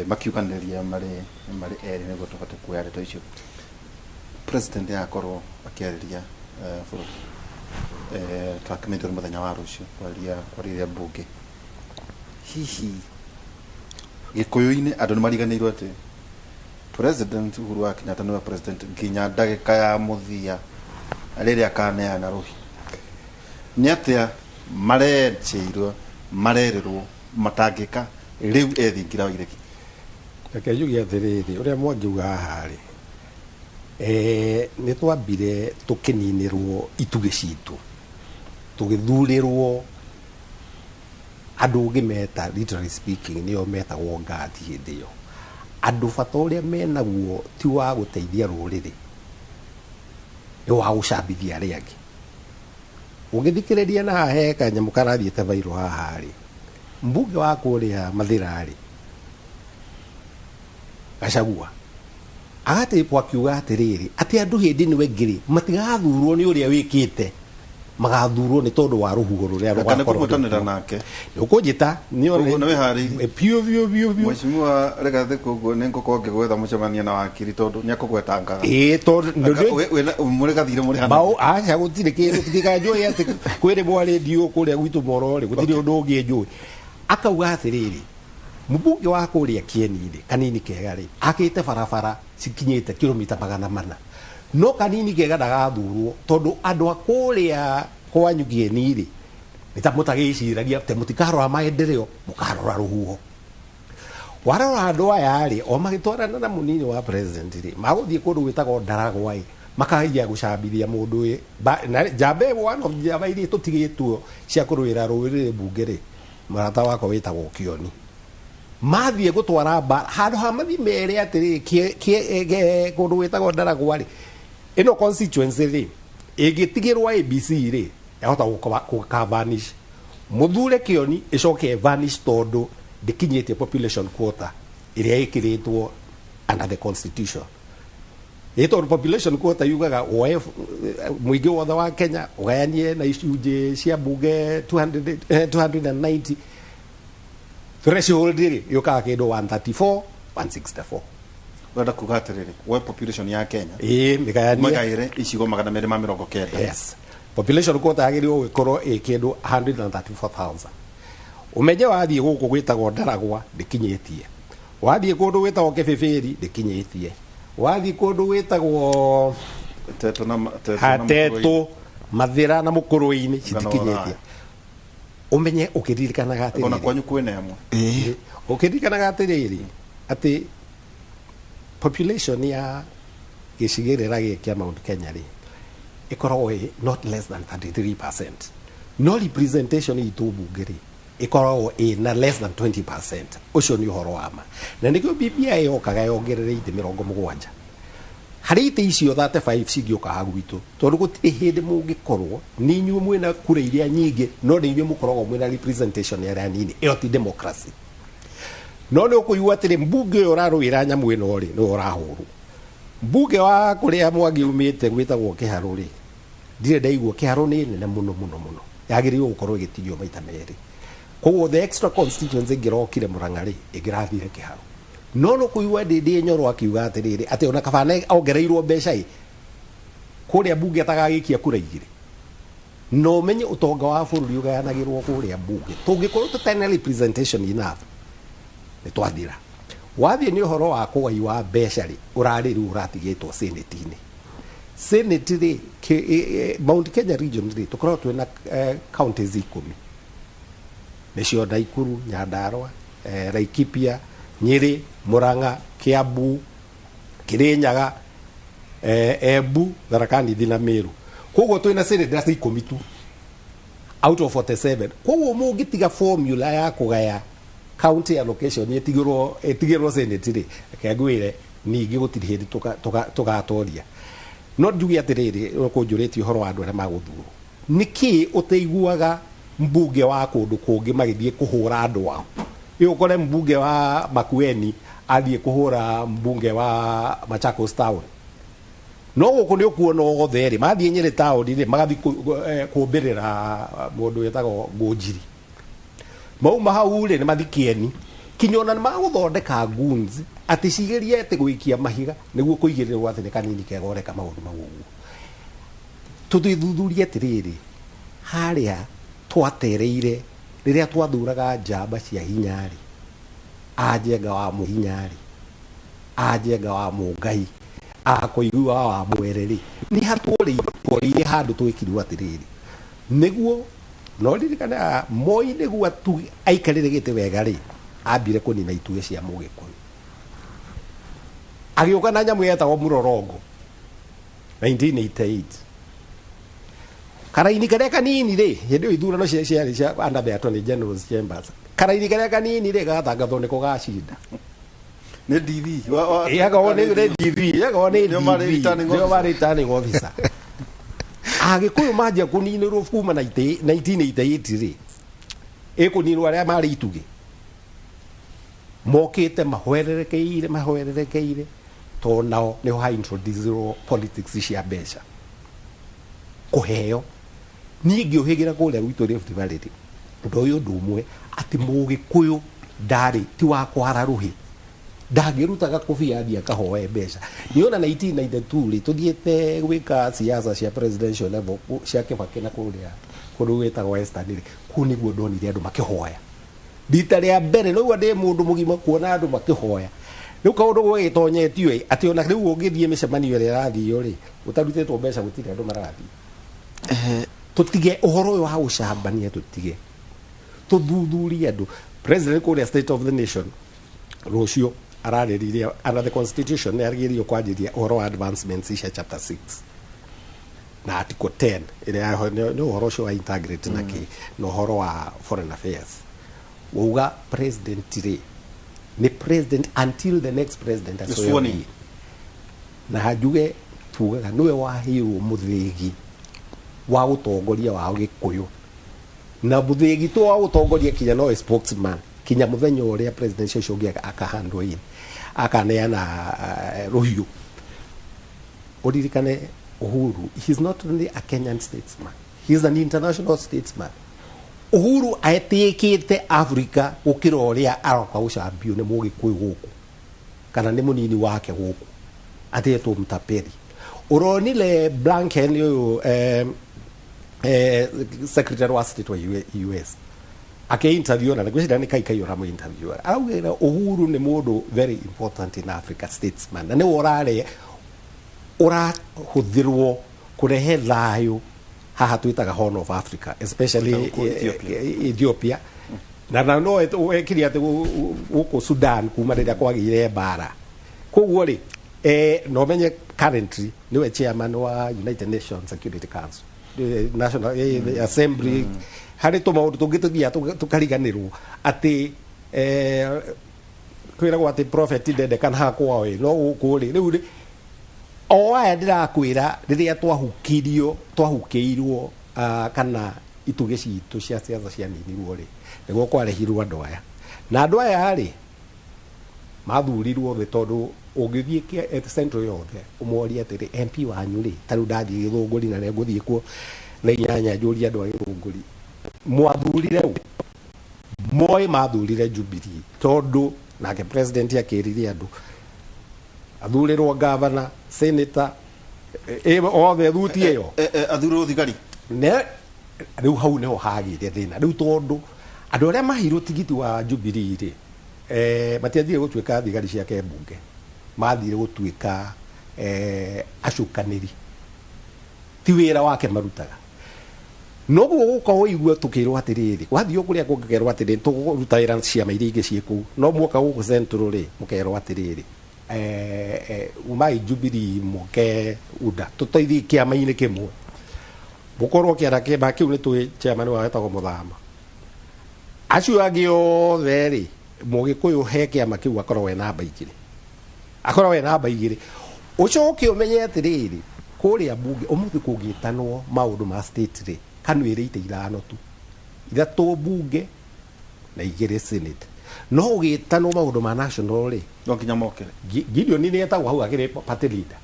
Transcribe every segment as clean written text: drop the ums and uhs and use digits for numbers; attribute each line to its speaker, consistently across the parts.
Speaker 1: makiukanĩria marĩ erĩ nĩguo tũhote kuoya ndeto icio. President yakorwo akĩarĩria bũrũri twakinyĩte mũthenya wa rũciũ kwarĩria mbunge. Hihi gĩkũyũ-inĩ andũ nĩ mariganĩirwo atĩ President Uhuru wa Kenyatta nĩwe president nginya ndagĩka ya mũthia rĩrĩa akaneana rũhi. Nĩ atĩa marerĩrwo matangĩka rĩu ethingira wa ireki?
Speaker 2: Reke njuge atĩrĩrĩ, ũrĩa mwangiuga haha rĩ, nĩ twambire tũkĩninĩrwo itugĩ citũ, tũgĩthurĩrwo andũ ũngĩmeta literally speaking nĩo metagwo ngati hĩndĩ ĩyo. Andũ bata ũrĩa menaguo ti wa gũteithia rũrĩrĩ, nĩ wa gũcambithia arĩa angĩ. Ũngĩthikĩrĩria na haha he kanyamũ karathiĩte vairũ haha rĩ, mbunge wa kũrĩa Mathĩra rĩ, Gachagua agatĩpwo akiuga atĩrĩrĩ atĩ andũ hĩndĩ nĩwe ngĩrĩ matigathurwo nĩ ũrĩa wĩkĩte, magathurwo nĩ tondũ wa rũhuho rũrĩa
Speaker 1: rũgakorwo nake.
Speaker 2: Ũkũnjĩta
Speaker 1: piu Mheshimiwa Rigathi koguo nĩ ngũkorwo ngĩgwetha mũcemania na wakiri tondũ nĩ akũgwetangaga.
Speaker 2: Tondũ
Speaker 1: mũrĩgathire mũrĩ hana
Speaker 2: aca gũtirĩ kĩndũ tiganjũĩ atĩ kwĩrĩ mwa rĩndiũ kũrĩa gwitũ Moro rĩ, gũtirĩ ũndũ ũngĩ njũĩ. Akauga atĩrĩrĩ mũmbunge wa kũrĩa Kieni rĩ, kanini kega rĩ, akĩte barabara cikinyĩte kilomita 400, no kanini kega ndagathurwo tondũ andũ a kũrĩa kwanyu Kieni rĩ nĩ ta mũtagĩciragia atĩ mũtikarora maendeleo, mũkarora rũhuho. Warora andũ aya rĩ, o magĩtwarana na mũnini wa president rĩ, magũthiĩ kũndũ gwĩtagwo Ndaragwa ĩ, makajia gũcambithia mũndũ ĩ, njambe one of njamba iria tũtigĩtwo cia kũrũĩra rũrĩrĩ mbunge rĩ, mũrata wakwa wĩtagwo Kioni. Mathiĩ gũtwara mbara handũ ha mathi mere atĩrĩ kũndũ gwĩtagwo Ndaragwa rĩ, ĩno constituency rĩ ĩgĩtigĩrwo ABC rĩ yahota gũkavanish, mũthure Kioni ĩcoke vanish tondũ ndĩkinyĩtie population quota ĩrĩa ĩkĩrĩtwo under the constitution. Tondũ population quota yugaga woe mũingĩ wothe wa Kenya ũgayanie na icunjĩ cia mbunge 290, threshold rĩ yũkaga kĩndũ 134 164.
Speaker 1: Wenda kuga atĩrĩrĩ, woe population ya Kenya
Speaker 2: mĩgayanie
Speaker 1: icigo 290.
Speaker 2: Yes, population quota yagĩrĩirwo gũkorwo ĩ kĩndũ 134,000. Ũmenye wathiĩ gũkũ gwĩtagwo Ndaragwa ndĩkinyĩtie, wathiĩ kũndũ gwĩtagwo Kĩbĩbĩri ndĩkinyĩtie, wathiĩ kũndũ gwĩtagwo Hateto, Mathĩra na Mũkũrũ-inĩ citikinyĩtie. Ũmenye ũkĩririkanaga atĩrĩrĩ,
Speaker 1: ona kwanyu kwĩna amwe
Speaker 2: ũkĩririkanaga atĩrĩrĩ atĩ population ya gĩcigĩrĩra gĩkĩa Mount Kenya rĩ ĩkoragwo not less than 33%, no representation itũ mbunge rĩ ĩkoragwo na less than 20%. Ũcio nĩ ũhoro wa ma, na nĩkĩo BBI yokaga yongerereire 70 harĩ itĩ icio 35 cingĩũka ha gwitũ, tondũ gũtirĩ hĩndĩ mũngĩkorwo nĩ inyuĩ mwĩna kura iria nyingĩ no nĩ inyuĩ mũkoragwo mwĩna representation ya arĩa nini. Ĩyo ti democracy. No nĩ ũkũigua atĩrĩ mbunge ũyũ ũrarũĩra nyamũ ĩno rĩ nĩwe ũrahũrwo. Mbunge wa kũrĩa Mwangi umĩte gwĩtagwo Kĩharũ rĩ, ndirĩ ndaigua. Kĩharũ nĩ nene mũno mũno mũno, yagĩrĩirwo gũkorwo ĩgĩtigio maita merĩ. Koguo the extra constituency ĩngĩrokire Mũrang'a rĩ ĩngĩrathire Kĩharũ. No nĩ ũkũigua ndĩ Nyoro akiuga atĩrĩrĩ atĩ ona kabana ongereirwo mbeca ĩ kũrĩa mbunge atagagĩkia kura igĩrĩ. No menye ũtonga wa bũrũri ũgayanagĩrwo kũrĩa mbunge, tũngĩkorwo tũtarĩ na representation enough nĩ twathira. Wathiĩ nĩ ũhoro wa kũgai wa mbeca rĩ, ũrarĩ rĩu ũratigĩtwo senate-inĩ. Senate rĩ Mount Kenya region rĩ tũkoragwo twĩna counties 10 nĩcio Naikuru, Nyandarua, Laikipia, Nyeri, Murang'a, Kiambu, Kirinyaga, Embu, Tharaka Nithi na Meru. Koguo twĩna senate 10 tu out of 47. Koguo mũngĩtiga formula ya kũgaya county allocation ĩtigĩrwo senate rĩ, kĩangwĩre ningĩ gũtirĩ hĩndĩ tũgatoria. No njuge atĩrĩrĩ, ũkũnjũrĩtie ũhoro wa andũ arĩa magũthurwo. Nĩkĩ ũteiguaga mbunge wa kũndũ kũngĩ magĩthiĩ kũhũra andũ ao? Ũkore mbunge wa Makueni athiĩ kũhũra mbunge wa Machakos town. No gũkũ nĩ ũkuona othe rĩ mathiĩ Nyeri town rĩ magathiĩ kũmbĩrĩra mũndũ wĩtagwo Ngũnjiri. Mauma hau rĩ nĩ mathi Kieni kinyona maguthondeka guns ati cigerie ati gwikia mahiga niguo kuigirirwo ati ni kanini kegoreka maundu mau uguo tuthuthurie atiriri haria twatereire riria twathuraga njamba cia hinyari ajenga wa muhinyari ajenga wa mungai akoigua wa mwereri ni hatũrĩire handũ twĩkirwo atiriri niguo no ririkana Moi niguo atu aikarire gĩtĩ wega rĩ ambire kũnina itugĩ cia mũgĩkũyũ agĩũka na nyamũ yetagwo mũrorongo 1988 karaini karĩa kanini rĩ hĩndĩ ĩyo ithurano ciarĩ cia under the attorney general's chambers karaini karĩa kanini rĩ gatangathwo nĩ kũgacinda
Speaker 1: nĩ DV
Speaker 2: yagwo nĩ DV yagwo nĩ nĩo returning officer agĩkũyũ manjia kũninĩrwo kuma 1988 rĩ ĩkũninĩrwo arĩa marĩ itugĩ mokĩte mahwererekeire to nao nĩho ha introduce politics cia mbeca kũheo niĩ ngĩũhĩgĩra kũrĩa gwitũ Rift Valley ndoĩ ũndũ ũmwe atĩ mũgĩkũyũ ndarĩ ti wa kwara rũhĩ ndangĩrutaga kobia athiĩ akahoe mbeca niona 1992 rĩ tuthiĩte gwĩka siasa cia presidential level cia Kibaki na kũrĩa kũndũ gwĩtagwo Western rĩ kũu nĩguo ndonire andũ makĩhoya rita rĩa mbere no ndĩ mũndũ mũgima kuona andũ makĩhoya rĩu kaũndũ gwĩtonyetio atĩ ona rĩu ũngĩthiĩ mĩcemanio ĩrĩa ĩrathio rĩ ũtarutĩtwo mbeca gũtirĩ andũ marathiĩ tutige ũhoro ũyũ wa gũcambania tutige tuthuthurie andũ president kũrĩa state of the nation rũciũ ararĩrĩria under the constitution nĩ arigĩrio kwanjĩria ũhoro wa advancements cia chapter 6 na article 10 ĩrĩa nĩ ũhoro ũcio wa integrity na kĩ na ũhoro wa foreign affairs wauga president rĩ nĩ president until the next president asoyoni na hajuge tugaga nĩwe wahĩirwo mũthĩgi wa ũtongoria wa gĩkũyũ na mũthĩgi to wa ũtongoria kinya no spokesman kinya muthenya ũrĩa president ũcio ũngĩ akahandwo in akaneana rũhiũ uririkane Uhuru he is not only a Kenyan statesman he is an international statesman Uhuru aetĩkĩte Africa gũkĩra ũrĩa aroka gũcambio nĩ mũgĩkũyũ gũkũ kana nĩ mũnini wake gũkũ atĩetwo mtaperi uronile Blanken ũyũ secretary wa state wa US interview na ngwĩciria nĩ Kaikai ũramũ interview augĩra Uhuru nĩ mũndũ very important in Africa statesman na nĩ ũrahũthĩrwo kũrehe thayũ haha twĩtaga Horn of Africa especially Ethiopia na no wekiri atĩ gũkũ Sudan kuma rĩrĩa kwagĩire mbara koguo rĩ no menye currently nĩwe chairman wa United Nations Security Council National Assembly harĩ tũmaũndũ tũngĩ tũthia tũkariganĩrwo atĩ kwĩragwo atĩ prophet ndendekana haha kwao no gũkũ rĩ rĩu o aya ndĩrakwĩra rĩrĩa twahukĩirwo kana itugĩ citũ cia siasa cianinirwo rĩ nĩguo kwarehirwo andũ aya na andũ aya rĩ mathurirwo thĩ tondũ ũngĩthiĩ central yothe ũmoria atĩrĩ MP wanyu rĩ tarĩu ndathiĩ Gĩthũngũri na rĩa ngũthiĩ kuo na inyanya njũria andũ a Gĩthũngũri mwathurire Moi mathurire Jubilee tondũ nake president akĩrire andũ athurirwo governor senator othe thuti ĩyo
Speaker 1: athurirwo thigari
Speaker 2: ne rĩu hau nĩho hagĩire thĩna rĩu tondũ andũ arĩa mahirwo tigiti wa Jubilee rĩ matiathire gũtuĩka thigari ciake mbunge mathire gũtuĩka acukanĩri ti wĩra wake marutaga noguo gũkorwo igua tũkĩrwo atĩrĩrĩ wathiĩ kũrĩa kũngĩkerwo atĩrĩrĩ tũruta wĩra ciama iria ingĩ ciĩ kũu no muoka gũkũ central rĩ mũkerwo atĩrĩrĩ umai Jubilee mũke UDA tũteithie kĩama-inĩ kĩmwe mũkorwo kĩara kĩama kĩu nĩ tũĩ chairman wa wetagwo Mũthama acio angĩ othe rĩ mũgĩkũyũ he kĩama kĩu akorwo we namba igĩrĩ ũcoke ũmenye atĩrĩrĩ kũrĩa mbunge ũmũthĩ kũngĩtanwo maũndũ ma state rĩ kanwĩrĩ ite ithano tu ithatũ mbunge na igĩrĩ senate no ũgĩtanwo maũndũ ma national rĩ
Speaker 1: no nginya mokere
Speaker 2: Gideon nĩ etagwo hau akĩrĩ party leader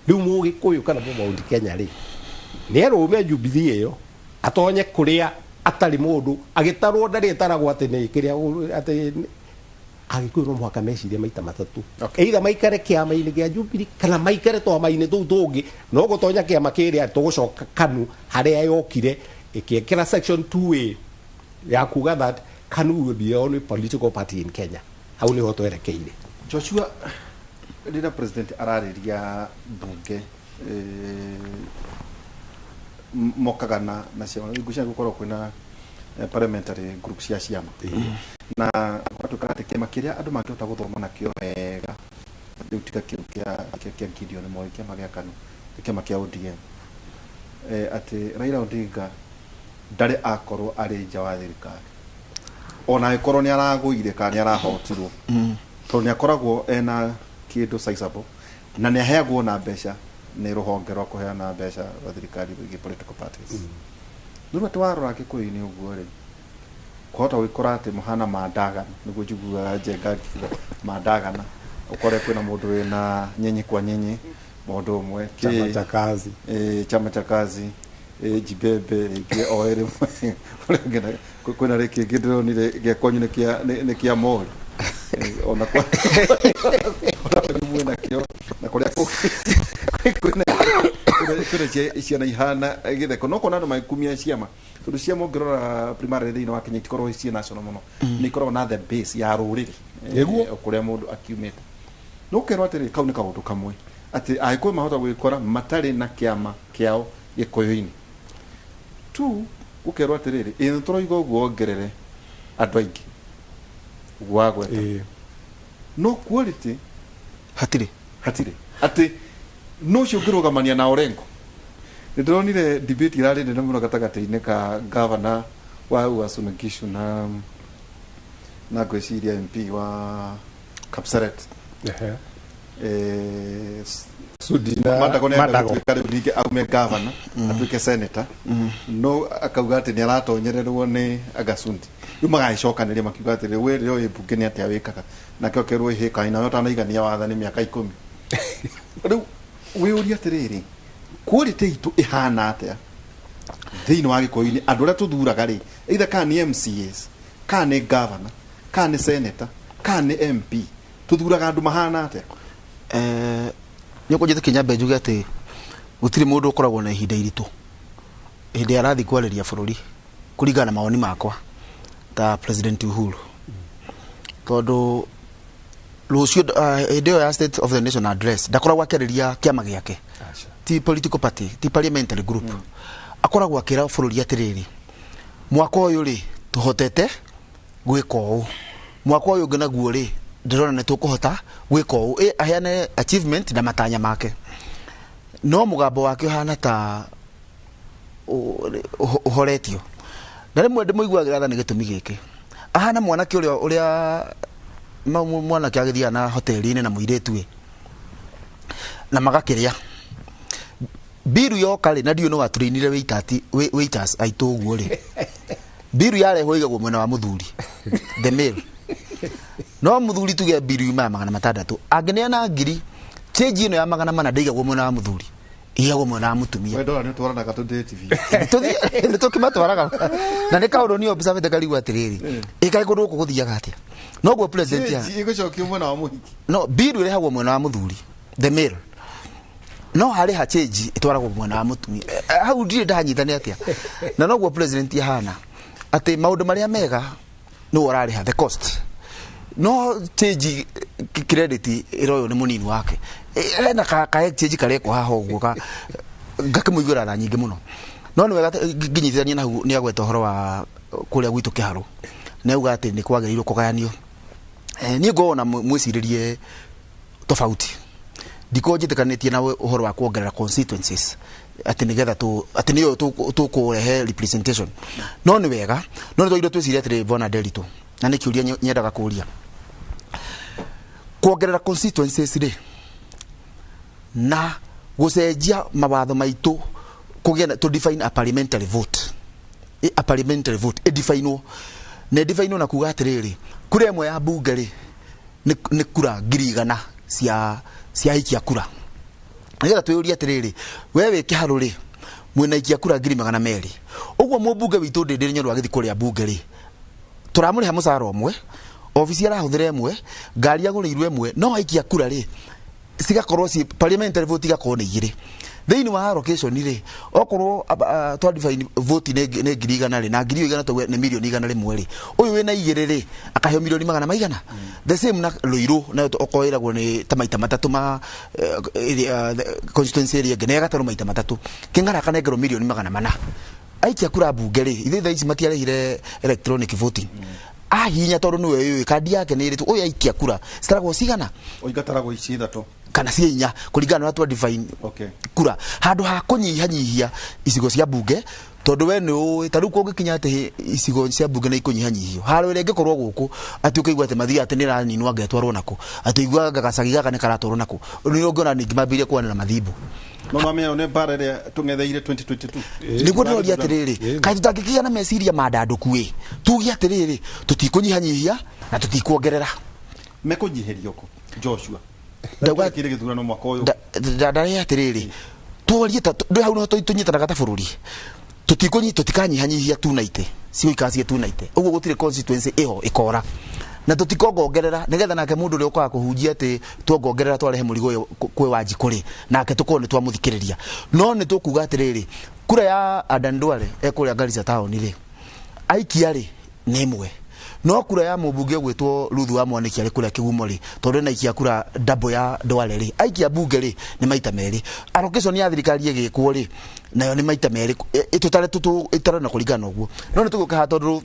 Speaker 2: rĩu mũgĩkũyũ kana Mount Kenya rĩ nĩ arũme Jubilee ĩyo atonye kũrĩa atarĩ mũndũ agĩtarwo ndarĩ taragwo atĩ nĩ kĩrĩa atĩ agikuyu no mwaka meciria maita matatu either maikare kiama-inĩ gĩa Jubilee kana maikare twama-inĩ tũu tũngĩ no gũtonya kĩama kĩrĩa tũgũcoka KANU harĩa yokire ĩkĩkĩra section 2A ya kuga that KANU will be the only political party in Kenya. Hau nĩho twerekeire.
Speaker 1: Joshua, rĩrĩa president ararĩria mbunge mokagana na ciama ngucia gũkorwo kwĩna parliamentary group cia ciama na atuĩka atĩ kĩama kĩrĩa andũ mangĩhota gũthoma nakĩo wega rĩu tiga kĩu kĩa Gideon Moi kĩama gĩa KANU kĩama kĩa ODM atĩ Raila Odinga ndarĩ akorwo arĩ nja wa thirikari ona ĩkorwo nĩ aragũire kana nĩ arahotirwo tondũ nĩ akoragwo ena kĩndũ sizable na nĩ aheagwo na mbeca nĩ rũhonge rwa kũheana mbeca rwa thirikari rwĩgiĩ political parties rĩu atĩ warora Gĩkũyũ-inĩ ũguo rĩ kũhota gwĩkora atĩ mũhana mandagana nĩguo njiguaga njenga mandagana ũkore kwĩna mũndũ wĩna nyenye kwa nyenye mũndũ ũmwe chama cha kazi jibebe rĩngĩ oere kwĩna rĩngĩ ndĩronire gĩa kwanyu nĩ kĩa Moi ona kwa mwena kĩo na kũrĩa kwĩna ciana ihana gĩtheko no kona andũ magĩkumia ciama tondũ ciama ũngĩrora primary thĩinĩ wa Kenya itikoragwo ciĩ national mũno nĩ ikoragwo na the base ya rũrĩrĩ kũrĩa mũndũ akiumĩte no ũkerwo atĩrĩ kau nĩ kaũndũ kamwe atĩ agĩkũyũ mahota gwĩkora matarĩ na kĩama kĩao Gĩkũyũ-inĩ tu ũkerwo atĩrĩrĩ ĩĩ tũroiga ũguo ongerere andũ aingĩ gwagweta no quality hatirĩ atĩ no cio ngĩrũgamania na Orengo nĩ ndĩronire debate irarĩ nene mũno gatagatĩ-inĩ ka governor wa Uasin Gishu na ngwĩciria MP wa Kapseret Madago ningĩ aume governor atuĩke senator no akauga atĩ nĩ aratonyererwo nĩ Agasundi rĩu magagĩcokanĩria makiuga atĩrĩ wĩrĩ ũyũ mbunge nĩ atĩa wĩkaga nake okerwo ihĩka na ũtanaigania wathani mĩaka 10 rĩu wĩũria atĩrĩrĩ quality itũ ĩhana atĩa thĩinĩ wa Gĩkũyũ-inĩ andũ arĩa tũthuraga rĩ either kana nĩ MCAs kana nĩ governor kana nĩ senator kana nĩ MP tũthuraga andũ mahana atĩa
Speaker 3: nĩ ũkũnjĩte Kĩnyambe njuge atĩ gũtirĩ mũndũ ũkoragwo na ihinda iritũ hĩndĩ arathiĩ kwarĩria bũrũri kũringana na mawoni makwa ta President Uhuru tondũ rũciũ hĩndĩ ĩyo ya State of the Nation address ndakoragwo akĩarĩria kĩama gĩake ti political party ti parliamentary group akoragwo akĩra bũrũri atĩrĩrĩ mwaka ũyũ rĩ tũhotete gwĩka ũũ mwaka ũyũ ũngĩ naguo rĩ ndĩrona nĩ tũkũhota gwĩka ũũ aheane achievement na matanya make no mũgambo wake ũhana ta ũhoretio na rĩmwe ndĩmũiguagĩra tha nĩ gĩtũmi gĩkĩ ahana mwanake ũrĩa mwanake agĩthiaga na hoteli-inĩ na mũirĩtu na magakĩrĩa biru yoka rĩ na ndiũ no watũrĩinire waiters aitũ ũguo rĩ biru yarehwo igagwo mwena wa mũthuri the male no mũthuri tuge biru yuma 600 angĩneana ngiri change ĩno ya 400 ndĩigagwo mwena wa mũthuri igagwo mwena wa mũtumia
Speaker 1: we ndora nĩ twaranaga tũndĩ TV
Speaker 3: nĩ tũkĩmatwaraga na nĩ kaũndũ niĩ observe karigu atĩrĩrĩ ĩkaĩ kũndũ gũkũ gũthiaga atĩa no guo president ya
Speaker 1: igũcokio mwena wa mũhiki
Speaker 3: no biru ĩrehagwo mwena wa mũthuri the male no harĩ ha change ĩtwaragwo mwena wa mũtumia hau ndirĩ ndanyitane atĩa na no guo president yahana atĩ maũndũ marĩa mega nĩ ũrarĩha the cost no change credit ĩroyo nĩ mũnini wake ena ka exchange karekwo haha ũguo ngakĩmũigũra tha nyingĩ mũno no nĩ wega nginyithania na nĩ agweta ũhoro wa kũrĩa gwitũ kĩharũ na auga atĩ nĩ kwagĩrĩirwo kũgayanio niĩ ngona mwĩcirĩrie tofauti ndiko njĩtĩkanĩtie na ũhoro wa kuongerera constituencies atĩ nĩgetha atĩ nĩyo tũkũrehe representation no nĩ wega no nĩ twairwo twĩciria atĩrĩ Bona Nderitu na nĩ kĩũria nyendaga kũria kuongerera constituencies rĩ na gũcenjia mawatho maitũ kũgĩa to define a parliamentary vote definewo na define na kuga atĩrĩrĩ kura ĩmwe ya bunge rĩ nĩ kura 100 cia ikia kura nĩgetha twĩyũria atĩrĩrĩ we wĩ kĩharũ rĩ mwĩna ikia kura 200 ũguo mũmbunge witũ ndĩndĩrĩ nyorwa gĩthi kũrĩa bunge rĩ tũramũrĩha mũcara ũmwe ofisi arahuthira imwe ngari agũrĩirwo imwe no aikia kura ri cigakorwo ci parliamentary vote igakorwo nĩ igĩrĩ thĩinĩ wa allocation ri okorwo twa define vote nĩ 100 ri na 100 to nĩ milioni 100 ri uyu wina igĩrĩ ri akaheo milioni 100 the same na Ruiru na okoiragwo nĩ ta maita matatu ma constituency area ngene gatano maita matatu kingara kanengerwo milioni 400 aikia kura bunge ri ithe thaa ici matiarehire electronic voting ahinya tondu niwe yui kandi yake ni iritu uyu aikia kura citaragwo cigana
Speaker 1: oigataragwo ici ithatu
Speaker 3: kana cia inya kuringana na twa define kura handu ha kunyihanyihia icigo cia bunge tondu we ni uwi ta riu kungikinya ati icigo cia bunge ni ikunyihanyihio haro ire ngikorwo guku ati ukaigwa ati mathia ati ni raninwa ngetwarwo nako ati igwa gacagi gaka ni karatwarwo nako ni ungiona ningi mambirie kwanira mathibu
Speaker 1: no mamea one bara ria tungetheire 2022
Speaker 3: niguo ndoria atiriri kai tutagikia na meciria mandanduku wi tugia atiriri tutikunyihanyihia na tutikuongerera
Speaker 1: mekunyihirio ko Joshua
Speaker 3: ndauga
Speaker 1: kire githurano mwaka uyu
Speaker 3: ndare atiriri tuorie ta ndu hau no tunyitanaga ta bururi tutikanyihanyihia tunaite cio ikacie tunaite uguo gutire constituency iho ikora na tutikongongerera nigetha nake mundu ri ukaga kuhunjia ati tuongongerera twarehe murigo kwe wanji kuri nake tukone twamuthikiriria no ni tukuga atiriri kura ya Adandwale ekuria Garissa town ri aikia ri ni imwe no kura ya mubunge gwitwo Ruthu wa Mwaniki ari kuria Kigumo ri tondu na ikia kura double ya Ndwale ri aikia bunge ri ni maita meri allocation ya thirikari igikwo ri nayo ni maita meri itare na kuringana uguo no ni tuguka tondu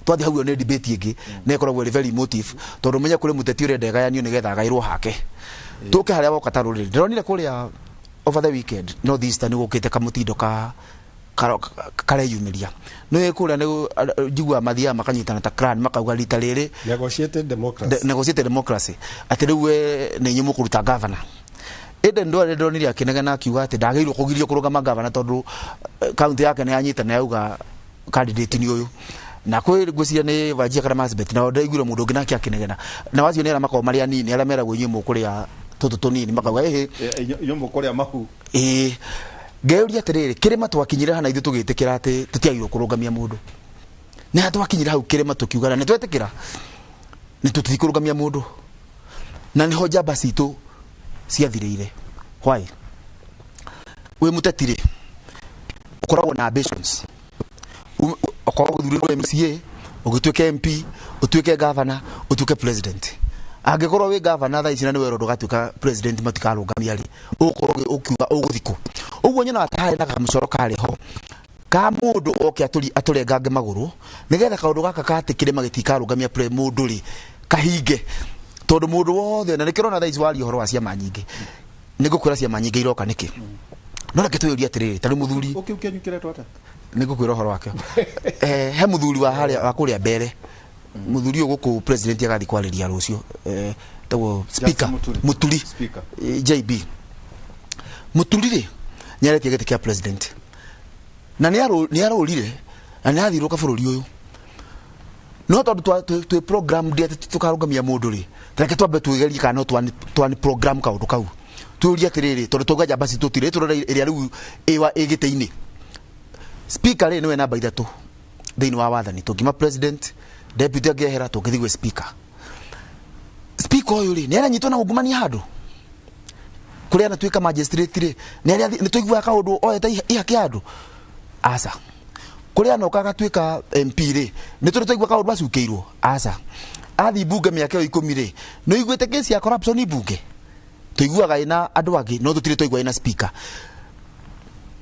Speaker 3: twathi hau ne debate ingi ne ikoragwo very emotive tondu menya kuri muteti urenda gayanio nigetha gairwo hake tuke haria woka taruri ndironire kuria over the weekend North Eastern gukite kamutindo kareyumiria no ekuria ne jigwa mathia makanyitana ta clan makauga rita riri negotiated democracy ati riu ne nyumu kuruta governor ende Ndwale ndonire akinegena akiuga ati ndagĩirwo kugirio kurugama governor tondu county yake ne anyitana yauga candidate ni uyu na kwä gwiciria nä Wajia kana Masbet na ndaiguire mundu ngina akinegena na wacio nä ara makao maria nini ara meragwo inyuĩ mũkũrĩa tũtũ tũnini makauga
Speaker 1: inyuĩ mũkũrĩa mahu
Speaker 3: ngeuria atiriri kirima twakinyire hana ithu tugĩtĩkĩra atĩ tũtiagĩrĩirwo kũrũgamia mũndũ na twakinyire hau kirima tukiuga nĩ twetĩkĩra nĩ tũtikũrũgamia mũndũ na nĩho njamba citũ ciathirĩire why wĩ mũtetire ũkoragwo na ambitions okorwo guthurirwo MCA ugituike MP utuike governor utuike president angikorwo wi governor tha ici na ni wero ndugatuika president matikarungamia ri ukorwo ukiuga uguthiko uguo nyina atahe na kamucoro kari ho ka mundu oke aturengange maguru nigetha kaundu gaka katikire magitikarungamia mundu ri kahinge tondu mundu wothe na nikirona tha ici wari horo wa ciama nyingi nigukwira ciama nyingi iroka niki no reke tuyuria atiriri tari muthuri
Speaker 1: ukiukenyukire twata
Speaker 3: nigukwira horo wake he muthuri wa haria wa kuria mbere muthuri uguku president agathi kwariria rucio tawo speaker muturi JB muturi ri nyaretie gete kia president na ni arorire na ni athiruka bururi uyu no tondu twi program dia tukarungamia mundu ri reke twambe twigerie kana twani program kaundu kau tuuria atiriri tondu tugaja basi tutire turora iria riu iwa igite-ini speaker ri niwe namba 3 thiini wa wathani tungima president deputy agehera tungithigwe speaker uyu ri ni aranyitwo na ungumania handu kuria na twika magistrate ri ni tuigwa kaundu oyeta ihaki handu asa kuria no kaga twika MP ri ni tuigwa kaundu acukeirwo asa athi bunge miaka 10 ri no igwete case ya corruption bunge tuiguaga ina andu angi no tutire tuigwa ina speaker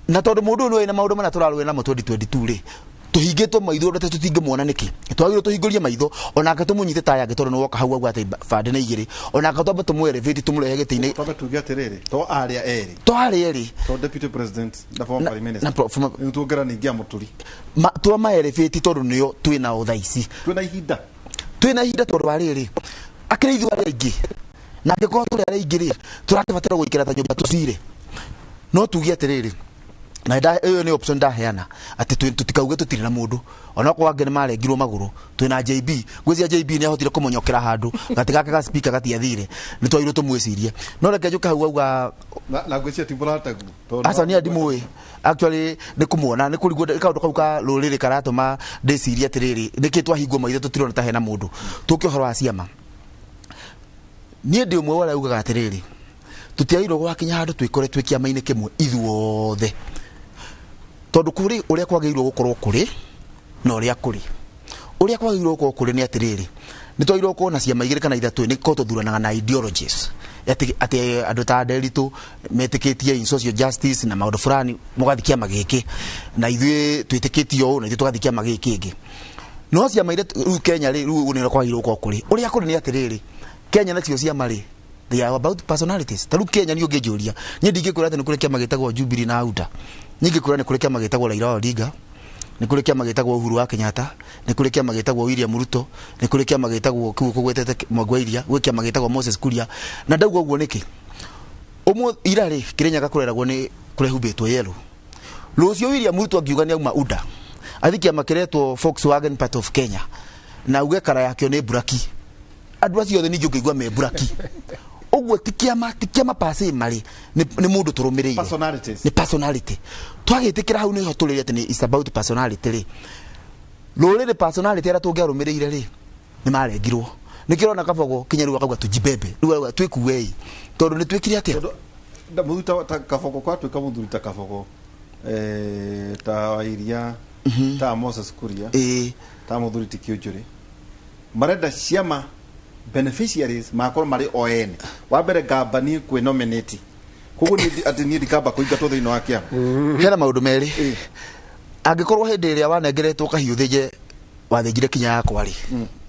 Speaker 3: na tondu mundu no ina maundu mana turarwe na 2022 ri tuhingitwo maitho ndete tutingimuona niki twagirwo tuhingurie maitho onake tumunyite taya yange tondu no woka hau agwa ati bande na igiri onake twambe tumwere viti tumurehe giti-ini
Speaker 1: twambe tuge atiriri to aria eri to deputy president na former prime minister tuongera ningia muturi
Speaker 3: twa maere viti tondu nio twina uthaici twina ihinda tondu ariri akiriithio aria ingi na ngiko turi aria ingi ri turakibatara gwikira ta nyumba tucire no tuge atiriri na iyo ni option ndaheana ati tutikauge tutire na mundu ona kwa ngene marengirwo maguru twina JB gwizia JB ni ahotire kumonyokera handu gatigaka ga speaker gatiathire ni twairwo tumwicirie no reke njuka hau auga
Speaker 1: na gwĩcia tiburatagu
Speaker 3: asa ni adimwe actually ni kumuona ni kurigwo kaundu kau ka ruriri karatuma ndiciria atiriri niki twahingwo maitho tutirona ta hena mundu tukihoro wa ciama nie ndi umwe wala augaga atiriri tutiairwo gwakinya handu twikore twikiama-ini kimwe ithuothe tondu kuri uria kwagirwo gukorwo kuri na uria kuri kwagirwo gukorwo kuri ni atiriri ni twairwo kuona ciama igiri kana ithatu ni ko tuthuranaga na ideologies ati andu ta Nderitu metikitie in social justice na maundu fulani mugathikia magiki na ithuĩ twitikitie o na ithuĩ tugathikia magiki ingi no ciama ire ru Kenya ru ni kwagirwo gukorwo kuri uria kuri ni atiriri Kenya na cio ciama ri they are about personalities taru Kenya ni ungejuria ni ndingikura ati ni kuri kiama gitagwo Jubilee na Auda nyingi kura ni kuri kiama gitagwo Raila Odinga ni kuri kiama gitagwo Uhuru wa Kenyatta ni kuri kiama gitagwo William Ruto ni kuri kiama gitagwo kugwetete Mwagwairia gwe kiama gitagwo Moses Kuria na ndaugo guo niki umwe irari kirenyaga kureragwo ni kurehubitwo yelo Lucio William Ruto akiuga ni auma UDA athikia makiretwo Volkswagen part of Kenya na uge kara yakyo ni buraki andu acio othe ni ngigwa me buraki ogwo tikiama pase mari ni mundu turumireire
Speaker 1: personalities
Speaker 3: ni personality twagitikira hau ni ho turire ati ni is about personality ri rurire personality era tungiarumireire ri ni marengirwo nikirona kabogo kinyaru akauga tujibebe riu twikuwei tondu ni twikire atia
Speaker 1: muduta ta kabogo kwa twika muduta kabogo ta iria ta Moses Kuria ta muduriti Kiujuri marenda ciama beneficiaries makoro mari ON wa mbere gambani kwi nominate koguo ni ati ni ndikamba kuingatwo thiini wa kiama
Speaker 3: hena maundu meri angikorwo hindi iria wanengeretwo kahiu thije wathinjire kinya yakwa ri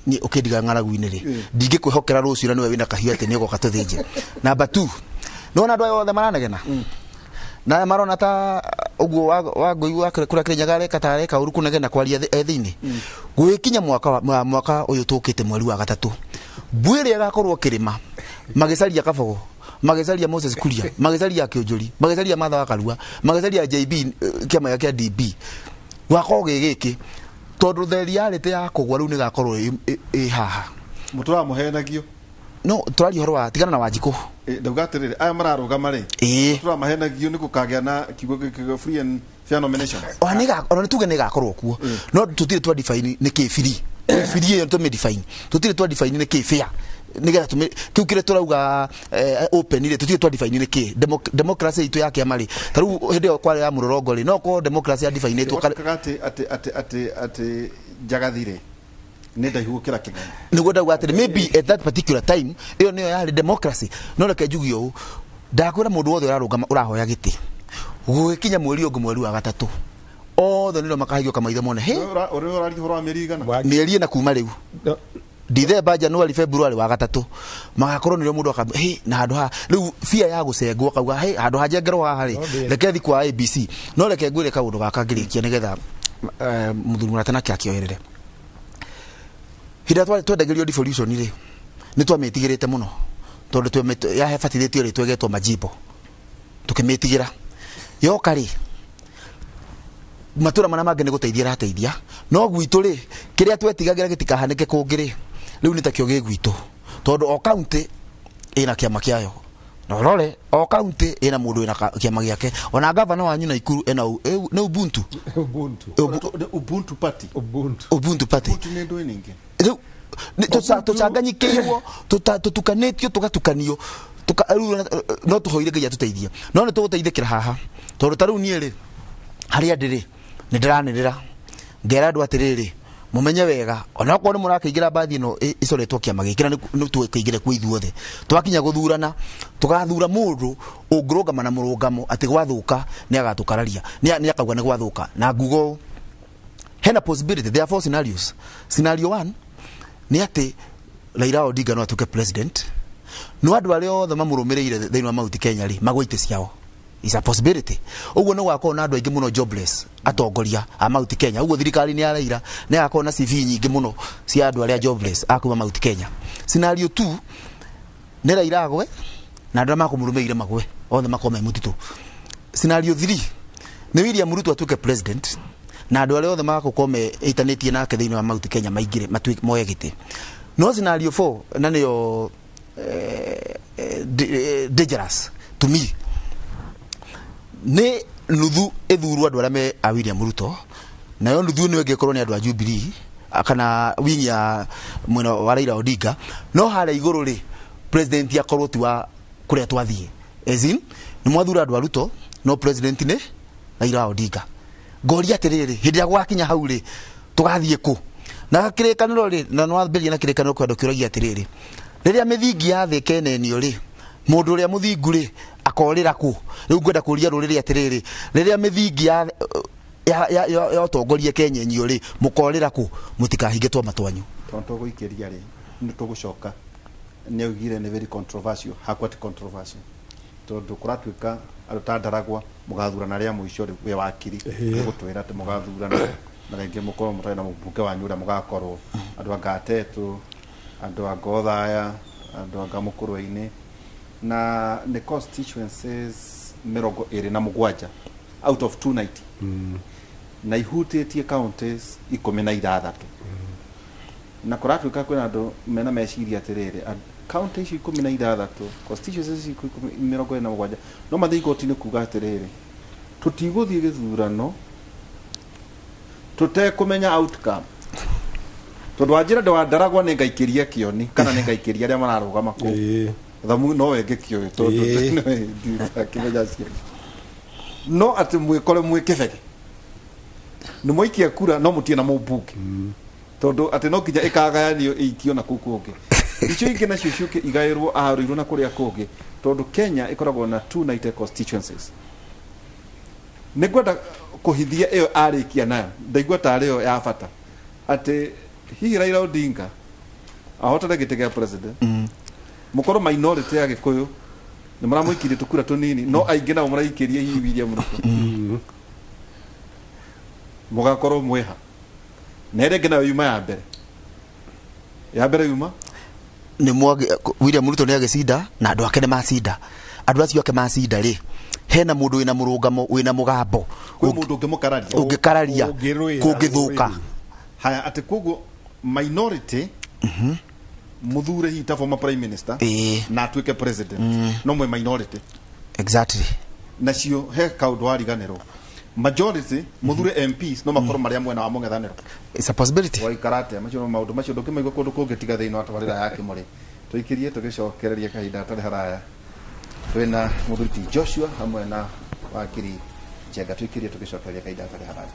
Speaker 3: ni ukindiga ng'aragu-ini ri ndingikwihokera rucio na niwe wina kahiu ati ni ugoka tuthinje number 2 nona andu ayo othe maranegena na marona ta uguo wa ngui wa kura kirinyaga reka ta reka uru kunegena kwaria thiini gwikinya mwaka uyu tukite mweri wa gatatu bwire agakorwo kirima magicaria kabogo magicaria Moses Kuria magicaria Kiunjuri magicaria Martha wa Karua magicaria JB kiama kia DB wako gigiki tondu the reality ya kugwa riu ni gakorwo haha
Speaker 1: mutura muhenagio
Speaker 3: no turari horo wa tigana na Wanjiku
Speaker 1: ndauga atiriri aya mararugama ri mutura mahenagio ni gukagea na kigo free and fair nomination
Speaker 3: ona ni tuge ni gakorwo kuo no tutire twa define ni kifiri free and to me define tutire twa define ni kifia nigetha tume kiu kire turauga open ile tutire twa define ni ki democracy itu yake amari taru hindi kwa ya murorongo ri no ko democracy ya define itu ati
Speaker 1: jagathire ni ndaihu kira kinene
Speaker 3: niguo ndauga ati maybe at that particular time iyo niyo ya democracy no reke njugio ndakwira mundu wothe urarugama urahoya giti gwikinya mweri ungu mweri wa gatatu othe nilo makahigio kama ithe mone he
Speaker 1: uri urari horo meri igana
Speaker 3: meri na kuma riu December January February wa gatatu magakorwo nilo mundu akamba he na handu ha riu fia ya gucengwo kauga he handu ha njengerwo ha ri reke thi kwa ABC no reke ngwire kaundu gakangirikia nigetha muthuri muratana kiakioerere hida twendagirio devolution ri ni twametigirite muno tondu ya hebatithitio ri twegetwo majimbo tukimetigira yoka ri matura mana mangene guteithia rateithia no gwitu ri kiria twetigagira gitikahanike kungiri riu ni takio gigwitu tondu o county ina kiama kiayo no rore o county ina mundu ina kiama giake ona governor wanyu na Ikuru ena na Ubuntu
Speaker 1: party
Speaker 3: Ubuntu party
Speaker 1: ni ndu ningi
Speaker 3: tucanganyikirwo tutukanitio tugatukanio no tuhoire ngai atuteithia no ni tuguteithikira haha tondu taru nie ri haria ndiri ni ndiranirira ngera andu atiriri mumenye wega ona kwa ni murakigira bathi no icoretwo kiama gikira ni twikigire kwa ithuothe twakinya guthurana tugathura mundu ungirungama na murungamo ati gwathuka ni agatukararia ni akauga ni gwathuka na ngugo hena possibility there are four scenarios. Scenario 1 ni ati Raila Odinga no atuke president no andu aria othe mamurumireire thiini wa Mount Kenya ri magwite ciao is a possibility. Uguo no gwakwo na andu aingi muno jobless atongoria a Mount Kenya. Uguo thirikari ni araira ni yakwo na CV nyingi muno cia andu aria jobless akuma Mount Kenya. Scenario 2 ni Raila agwe na andu makumurumireire magwe othe makome mutitu. Scenario 3 nĩ William Ruto atuĩke president na andũ arĩa othe magakorwo meitanĩtie nake thĩinĩ wa Mount Kenya maingĩre moe gĩtĩ. No scenario 4 na nĩyo dangerous to me nĩ nuthu ithurwo andũ arĩa me a William Ruto, nayo nuthu nĩ ĩngĩkorwo nĩ andũ a Jubilee kana wing ya mwena wa Raila Odinga, no harĩa igũrũ rĩ president akorwo ti wa kũrĩa twathiĩ, as in nĩ mwathura andũ a Ruto no president nĩ Raila Odinga. Ngoria atĩrĩrĩ, hĩndĩ ya gwakinya hau rĩ tũgathiĩ kũ? Na kĩrĩkanĩro rĩ, na nwambĩrĩria na kĩrĩkanĩro kwa andũ kĩũragia atĩrĩrĩ, rĩrĩa mĩthingi ya thĩ kenenio rĩ, mũndũ ũrĩa mũthingu rĩ akorĩra kũ? Rĩu ngwenda kũria rũrĩrĩ atĩrĩrĩ, rĩrĩa mĩthingi ya ũtongoria kenyenio rĩ mũkorĩra kũ? Mũtikahinge twa matwanyu.
Speaker 1: Tonto gũikĩria rĩ nĩ tũgũcoka nĩ augire nĩ very controversial, hakwa ti controversial tondũ kũratuĩka andũ ta Ndaragwa mũgathurana rĩa mũico we wakiri gũtwĩra atĩ mũgathurana na rĩngĩ mũkorwo mũtarĩ na mũmbunge wanyu ũrĩa mũgakorwo andũ a Gatetũ, andũ a Gothaya, andũ a Ngamũkũrũ-inĩ, na nĩ constituencies 27 out of 290 na ihutĩtie counties 16 na kũratuĩka kwĩna andũ mena meciria atĩrĩrĩ county icio 16 constituencies icio 27 no mathiĩ igoti-inĩ kuga atĩrĩrĩ tũtigũthiĩ gĩthurano tũtekũmenya outcome, tondũ wanjĩra ndĩ wa Ndaragwa nĩ ngaikĩria kĩoni kana nĩ ngaikĩria arĩa mararũgama kũu thamu no wenge kĩoĩ tondũ kĩmenya cio no atĩ mwĩkore mwĩ kĩbege nĩ mwaikia kura no mũtie na mũmbunge tondũ atĩ no kinya ĩkagayanio ĩikio na kũu kũngĩ icio ingĩ nacio ciũke igaĩrwo aharũirwo na kũrĩa kũngĩ tondũ Kenya ĩkoragwo na 290 constituencies. Nĩ ngwenda kũhithia ĩyo arĩkia nayo ndaigua tarĩ yo ya bata atĩ hihi Raila Odinga ahotana gĩtĩ gĩa president mũkorwo minority ya Gĩkũyũ nĩ maramũikirie tũkura tũnini no aingĩ nao maraikĩria hihi William Ruto mũgakorwo mwĩha na ĩrĩa ĩngĩ nayo yuma ya mbere yuma
Speaker 3: nĩ William Ruto nĩ agĩcinda na andũ ake nĩ macinda, andũ acio ake macinda rĩ hena mũndũ wĩna mũrũngamo wĩna mũgambo
Speaker 1: mũndũ
Speaker 3: ũngĩkararia kũngĩthũka
Speaker 1: haya atĩ koguo minority muthure hi ta former prime minister na atuĩke president no mwe minority
Speaker 3: exactly
Speaker 1: nacio he kaũndũ wariganĩrwo majority muthure MPs no makorwo marĩa mwena wa mũng'ethanĩro.
Speaker 3: It's a possibility
Speaker 1: waikarate macio maũndũ macio ndũkĩmaigua kũndũ kũngĩ tiga thĩinĩ wa tabarĩra yake mũrĩ tũikĩrie tũgĩcokereria kahinda atarĩ haraya twĩna mũthuri Joshua hamwe na wakiri Njenga tũikĩrie tũgĩcokereria kahinda atarĩ haraya.